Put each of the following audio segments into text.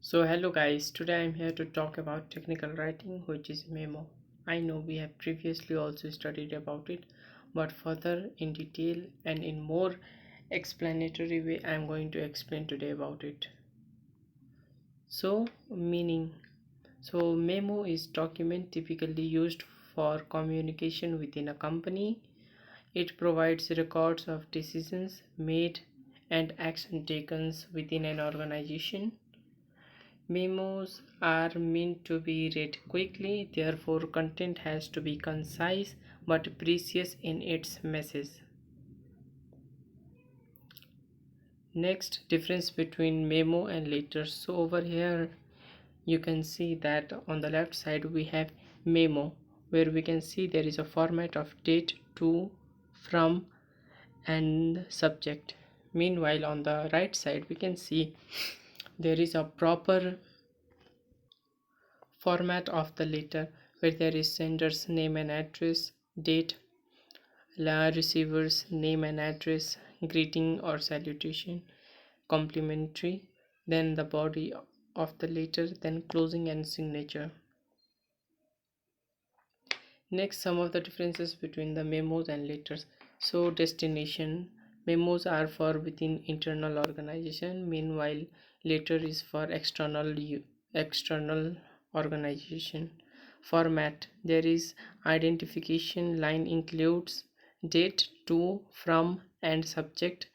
So hello guys, today I'm here to talk about technical writing, which is Memo. I know we have previously also studied about it, but further in detail and in more explanatory way I'm going to explain today about it. So meaning, so Memo is document typically used for communication within a company. It provides records of decisions made and action taken within an organization. Memos are meant to be read quickly, therefore, content has to be concise but precious in its message. Next, difference between memo and letters. So, over here, you can see that on the left side we have memo, where we can see there is a format of date, to, from, and subject. Meanwhile, on the right side, we can see there is a proper format of the letter where there is sender's name and address, date, receiver's name and address, greeting or salutation, complimentary, then the body of the letter, then closing and signature. Next, some of the differences between the memos and letters. So destination, memos are for within internal organization, meanwhile letter is for external organization. Format, there is identification line includes date, to, from, and subject.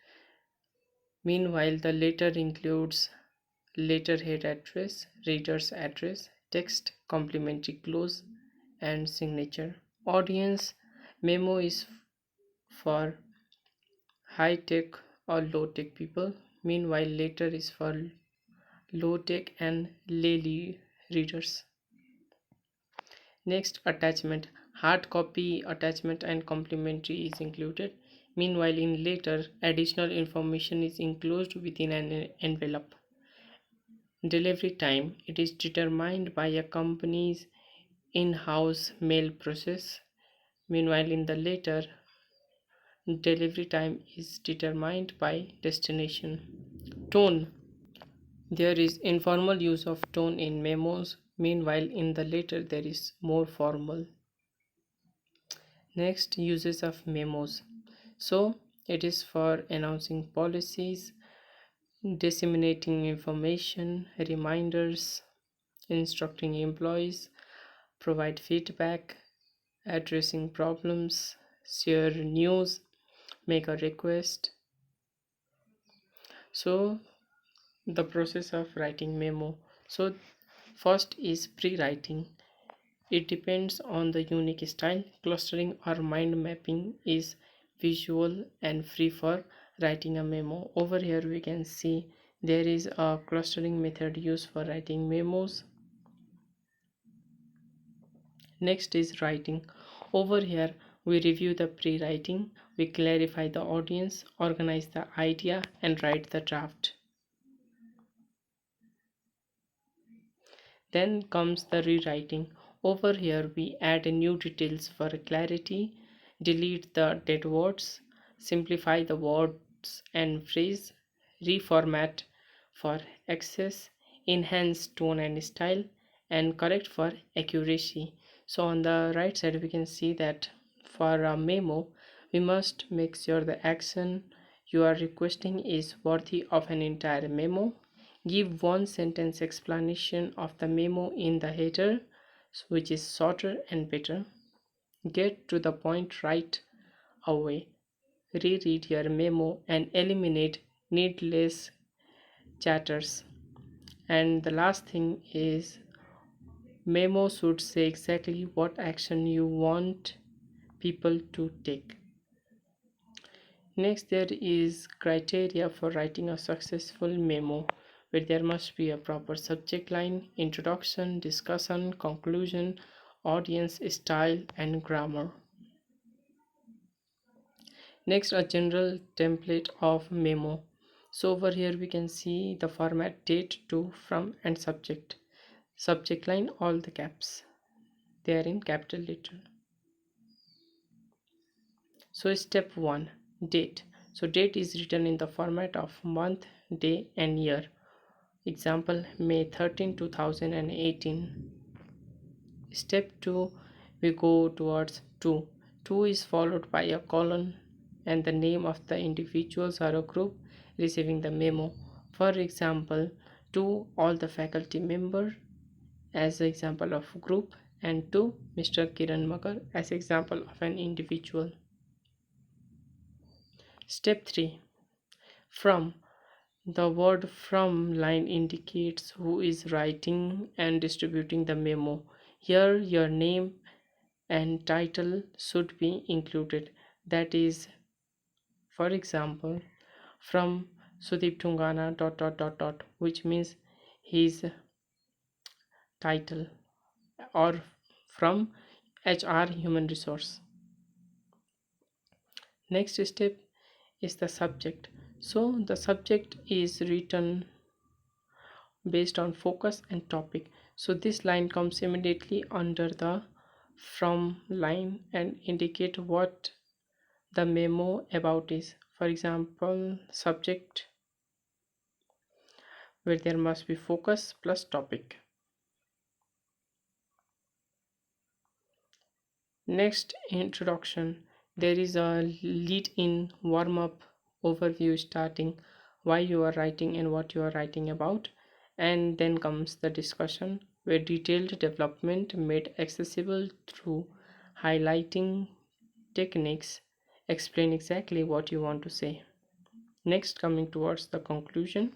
Meanwhile the letter includes letterhead address, reader's address, text, complimentary close, and signature. Audience, memo is for high tech or low tech people. Meanwhile letter is for low tech and lay readers. Next, attachment, hard copy attachment and complimentary is included. Meanwhile in letter additional information is enclosed within an envelope. Delivery time, it is determined by a company's in-house mail process. Meanwhile in the letter delivery time is determined by destination. Tone, there is informal use of tone in memos, meanwhile in the letter there is more formal. Next, uses of memos. So it is for announcing policies, disseminating information, reminders, instructing employees, provide feedback, addressing problems, share news, make a request. So the process of writing memo. So first is pre-writing. It depends on the unique style. Clustering or mind mapping is visual and free for writing a memo. Over here we can see there is a clustering method used for writing memos. Next is writing. Over here we review the pre-writing, we clarify the audience, organize the idea, and write the draft. Then comes the rewriting. Over here we add new details for clarity, delete the dead words, simplify the words and phrase, reformat for access, enhance tone and style, and correct for accuracy. So on the right side we can see that for a memo we must make sure the action you are requesting is worthy of an entire memo. Give one sentence explanation of the memo in the header, which is shorter and better. Get to the point right away. Reread your memo and eliminate needless chatters. And the last thing is memo should say exactly what action you want people to take. Next, there is criteria for writing a successful memo, where there must be a proper subject line, introduction, discussion, conclusion, audience, style, and grammar. Next, a general template of memo. So over here we can see the format, date, to, from, and subject. Subject line, all the caps, they are in capital letter. So step 1, date. So date is written in the format of month, day, and year. Example, May 13, 2018. Step 2, we go towards 2. 2 is followed by a colon and the name of the individuals or a group receiving the memo. For example, to all the faculty member as an example of group, and to Mr. Kiran Magar as example of an individual. Step 3, from. The word from line indicates who is writing and distributing the memo. Here your name and title should be included. That is, for example, from Sudeep Tungana which means his title, or from HR human resource. Next step is the subject. So the subject is written based on focus and topic. So this line comes immediately under the from line and indicate what the memo about is. For example, subject, where there must be focus plus topic. Next, introduction. There is a lead in, warm up, overview starting why you are writing and what you are writing about, and then comes the discussion where detailed development made accessible through highlighting techniques explain exactly what you want to say. Next, coming towards the conclusion,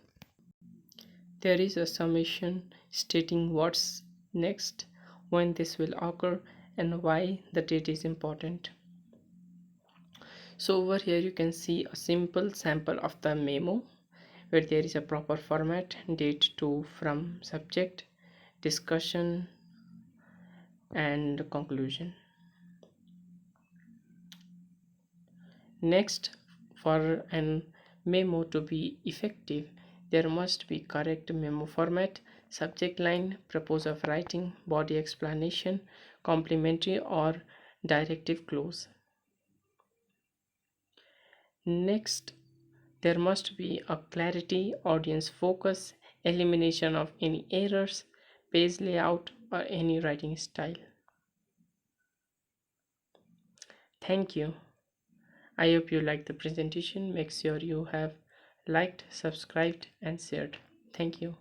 there is a summation stating what's next, when this will occur, and why the date is important. So over here you can see a simple sample of the memo where there is a proper format, date, to, from, subject, discussion, and conclusion. Next, for an memo to be effective, there must be correct memo format, subject line, purpose of writing, body explanation, complimentary or directive clause. Next, there must be a clarity, audience focus, elimination of any errors, page layout, or any writing style. Thank you. I hope you liked the presentation. Make sure you have liked, subscribed, and shared. Thank you.